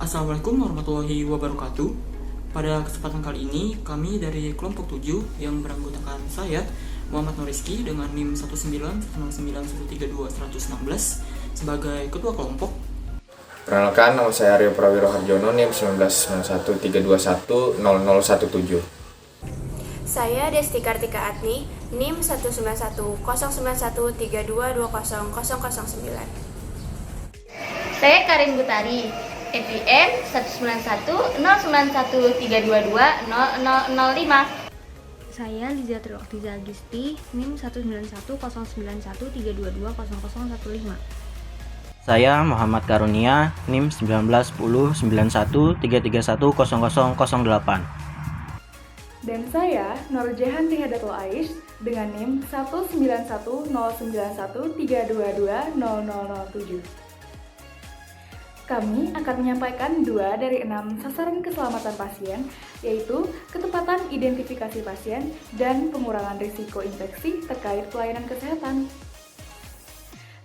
Assalamualaikum warahmatullahi wabarakatuh. Pada kesempatan kali ini, kami dari kelompok 7 yang beranggotakan saya, Muhammad Nuriski dengan NIM 191913216 sebagai ketua kelompok. Perkenalkan, nama saya Aryo Prawiro Harjono, NIM 19913210017. Saya Desti Kartika Atni, NIM 1910913220009. Saya Karin Butari, NIM 1910913220005. Saya Liza Trioktiza Agisti, NIM 1910913220015. Saya Muhammad Karunia, NIM 19109133100008. Dan saya Nurjahan Rihadatul Aish dengan NIM 1910913220007. Kami akan menyampaikan 2 dari 6 sasaran keselamatan pasien, yaitu ketepatan identifikasi pasien dan pengurangan risiko infeksi terkait pelayanan kesehatan.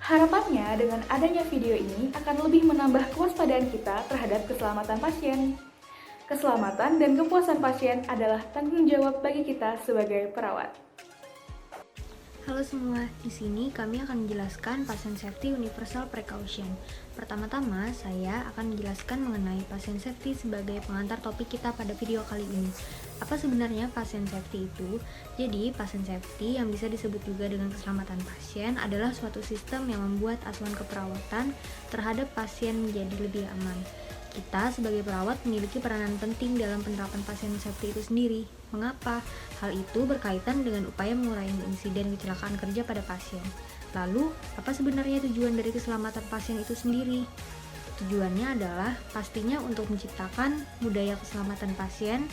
Harapannya dengan adanya video ini akan lebih menambah kewaspadaan kita terhadap keselamatan pasien. Keselamatan dan kepuasan pasien adalah tanggung jawab bagi kita sebagai perawat. Halo semua, di sini kami akan menjelaskan Patient Safety Universal Precaution. Pertama-tama, saya akan menjelaskan mengenai Patient Safety sebagai pengantar topik kita pada video kali ini. Apa sebenarnya Patient Safety itu? Jadi, Patient Safety yang bisa disebut juga dengan keselamatan pasien adalah suatu sistem yang membuat asuhan keperawatan terhadap pasien menjadi lebih aman. Kita sebagai perawat memiliki peranan penting dalam penerapan patient safety itu sendiri. Mengapa? Hal itu berkaitan dengan upaya mengurangi insiden kecelakaan kerja pada pasien. Lalu, apa sebenarnya tujuan dari keselamatan pasien itu sendiri? Tujuannya adalah pastinya untuk menciptakan budaya keselamatan pasien,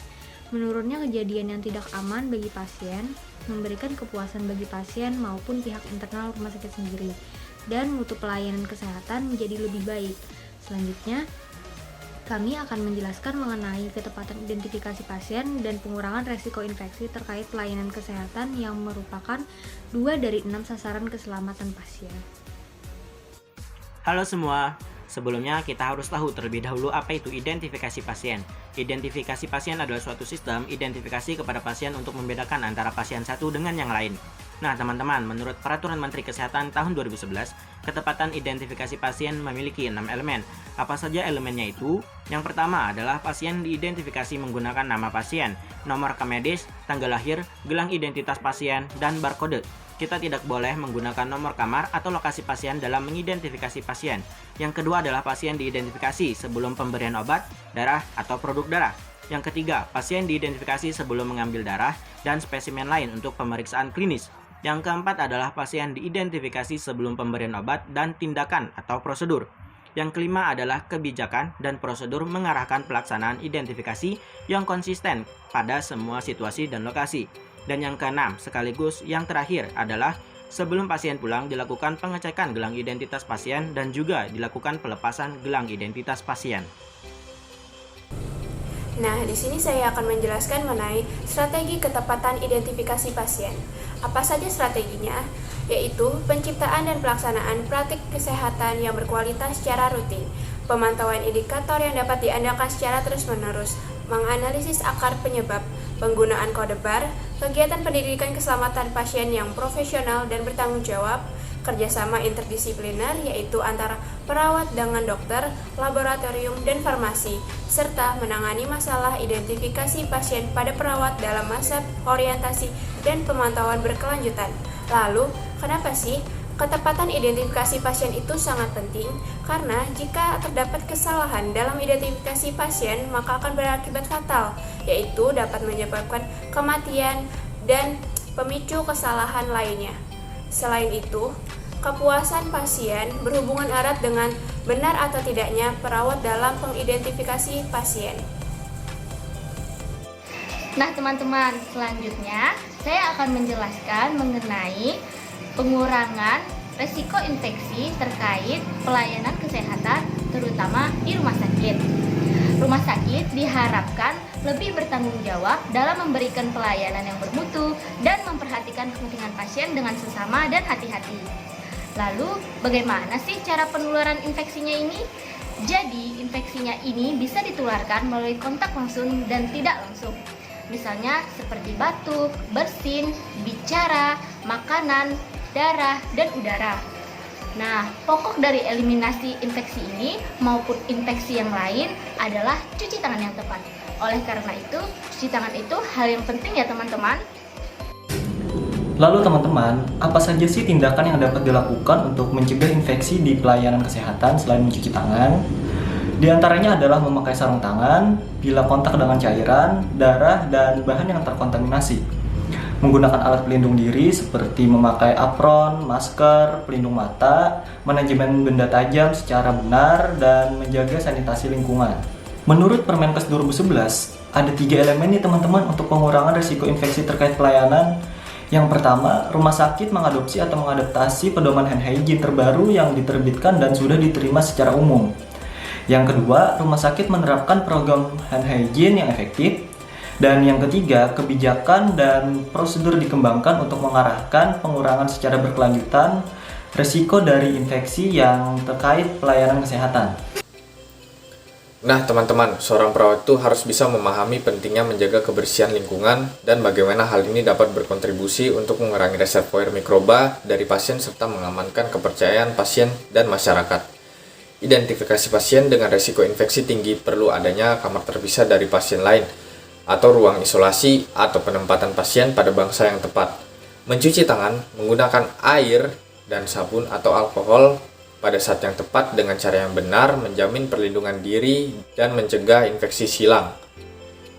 menurunnya kejadian yang tidak aman bagi pasien, memberikan kepuasan bagi pasien maupun pihak internal rumah sakit sendiri, dan mutu pelayanan kesehatan menjadi lebih baik. Selanjutnya, kami akan menjelaskan mengenai ketepatan identifikasi pasien dan pengurangan resiko infeksi terkait pelayanan kesehatan yang merupakan 2 dari 6 sasaran keselamatan pasien. Halo semua, sebelumnya kita harus tahu terlebih dahulu apa itu identifikasi pasien. Identifikasi pasien adalah suatu sistem identifikasi kepada pasien untuk membedakan antara pasien satu dengan yang lain. Nah teman-teman, menurut Peraturan Menteri Kesehatan tahun 2011, ketepatan identifikasi pasien memiliki 6 elemen. Apa saja elemennya itu? Yang pertama adalah pasien diidentifikasi menggunakan nama pasien, nomor rekam medis, tanggal lahir, gelang identitas pasien, dan barcode. Kita tidak boleh menggunakan nomor kamar atau lokasi pasien dalam mengidentifikasi pasien. Yang kedua adalah pasien diidentifikasi sebelum pemberian obat, darah, atau produk darah. Yang ketiga, pasien diidentifikasi sebelum mengambil darah dan spesimen lain untuk pemeriksaan klinis. Yang keempat adalah pasien diidentifikasi sebelum pemberian obat dan tindakan atau prosedur. Yang kelima adalah kebijakan dan prosedur mengarahkan pelaksanaan identifikasi yang konsisten pada semua situasi dan lokasi. Dan yang keenam, sekaligus yang terakhir adalah sebelum pasien pulang dilakukan pengecekan gelang identitas pasien dan juga dilakukan pelepasan gelang identitas pasien. Nah, di sini saya akan menjelaskan mengenai strategi ketepatan identifikasi pasien. Apa saja strateginya? Yaitu penciptaan dan pelaksanaan praktik kesehatan yang berkualitas secara rutin, pemantauan indikator yang dapat diandalkan secara terus-menerus, menganalisis akar penyebab, penggunaan kode bar, kegiatan pendidikan keselamatan pasien yang profesional dan bertanggung jawab, kerjasama interdisipliner yaitu antara perawat dengan dokter, laboratorium, dan farmasi, serta menangani masalah identifikasi pasien pada perawat dalam masa orientasi dan pemantauan berkelanjutan. Lalu, kenapa sih ketepatan identifikasi pasien itu sangat penting? Karena jika terdapat kesalahan dalam identifikasi pasien, maka akan berakibat fatal, yaitu dapat menyebabkan kematian dan pemicu kesalahan lainnya. Selain itu, kepuasan pasien berhubungan erat dengan benar atau tidaknya perawat dalam mengidentifikasi pasien. Nah teman-teman, selanjutnya saya akan menjelaskan mengenai pengurangan resiko infeksi terkait pelayanan kesehatan terutama di rumah sakit. Rumah sakit diharapkan lebih bertanggung jawab dalam memberikan pelayanan yang bermutu dan memperhatikan kepentingan pasien dengan sesama dan hati-hati. Lalu, bagaimana sih cara penularan infeksinya ini? Jadi, infeksinya ini bisa ditularkan melalui kontak langsung dan tidak langsung. Misalnya seperti batuk, bersin, bicara, makanan, darah, dan udara. Nah, pokok dari eliminasi infeksi ini maupun infeksi yang lain adalah cuci tangan yang tepat. Oleh karena itu, cuci tangan itu hal yang penting ya teman-teman. Lalu teman-teman, apa saja sih tindakan yang dapat dilakukan untuk mencegah infeksi di pelayanan kesehatan selain mencuci tangan? Di antaranya adalah memakai sarung tangan bila kontak dengan cairan, darah, dan bahan yang terkontaminasi. Menggunakan alat pelindung diri seperti memakai apron, masker, pelindung mata, manajemen benda tajam secara benar, dan menjaga sanitasi lingkungan. Menurut Permenkes 2011, ada 3 elemen nih teman-teman untuk pengurangan risiko infeksi terkait pelayanan. Yang pertama, rumah sakit mengadopsi atau mengadaptasi pedoman hand hygiene terbaru yang diterbitkan dan sudah diterima secara umum. Yang kedua, rumah sakit menerapkan program hand hygiene yang efektif. Dan yang ketiga, kebijakan dan prosedur dikembangkan untuk mengarahkan pengurangan secara berkelanjutan risiko dari infeksi yang terkait pelayanan kesehatan. Nah teman-teman, seorang perawat itu harus bisa memahami pentingnya menjaga kebersihan lingkungan dan bagaimana hal ini dapat berkontribusi untuk mengurangi reservoir mikroba dari pasien serta mengamankan kepercayaan pasien dan masyarakat. Identifikasi pasien dengan risiko infeksi tinggi perlu adanya kamar terpisah dari pasien lain, atau ruang isolasi atau penempatan pasien pada bangsa yang tepat. Mencuci tangan menggunakan air dan sabun atau alkohol pada saat yang tepat dengan cara yang benar menjamin perlindungan diri dan mencegah infeksi silang.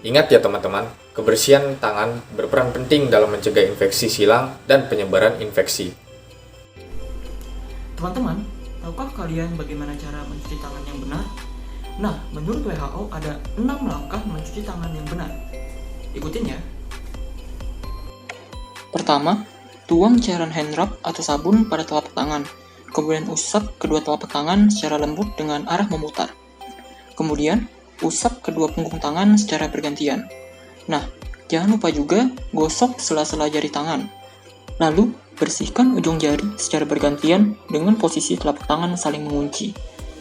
Ingat ya teman-teman, kebersihan tangan berperan penting dalam mencegah infeksi silang dan penyebaran infeksi. Teman-teman, tahukah kalian bagaimana cara mencuci tangan yang benar? Nah, menurut WHO ada 6 langkah mencuci tangan yang benar. Ikutin ya. Pertama, tuang cairan hand rub atau sabun pada telapak tangan. Kemudian usap kedua telapak tangan secara lembut dengan arah memutar. Kemudian, usap kedua punggung tangan secara bergantian. Nah, jangan lupa juga gosok sela-sela jari tangan. Lalu, bersihkan ujung jari secara bergantian dengan posisi telapak tangan saling mengunci.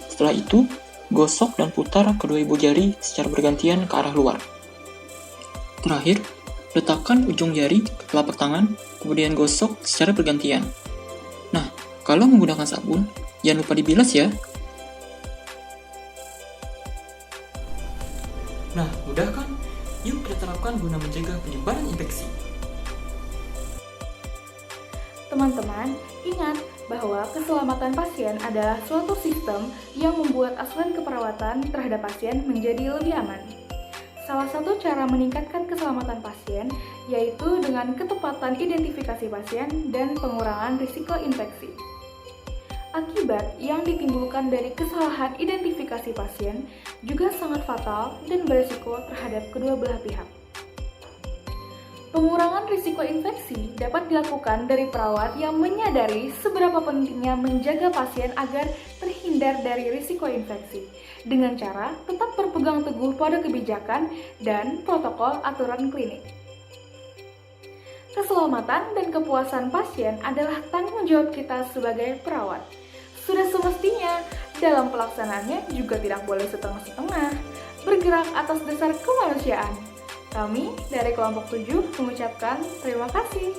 Setelah itu, gosok dan putar kedua ibu jari secara bergantian ke arah luar. Terakhir, letakkan ujung jari ke telapak tangan, kemudian gosok secara bergantian. Nah, kalau menggunakan sabun, jangan lupa dibilas ya. Nah, mudah kan? Yuk kita terapkan guna mencegah penyebaran infeksi. Teman-teman, ingat bahwa keselamatan pasien adalah suatu sistem yang membuat asuhan keperawatan terhadap pasien menjadi lebih aman. Salah satu cara meningkatkan keselamatan pasien yaitu dengan ketepatan identifikasi pasien dan pengurangan risiko infeksi. Akibat yang ditimbulkan dari kesalahan identifikasi pasien juga sangat fatal dan berisiko terhadap kedua belah pihak. Pengurangan risiko infeksi dapat dilakukan dari perawat yang menyadari seberapa pentingnya menjaga pasien agar terhindar dari risiko infeksi, dengan cara tetap berpegang teguh pada kebijakan dan protokol aturan klinik. Keselamatan dan kepuasan pasien adalah tanggung jawab kita sebagai perawat. Sudah semestinya, dalam pelaksanaannya juga tidak boleh setengah-setengah, bergerak atas dasar kemanusiaan. Kami dari kelompok 7 mengucapkan terima kasih.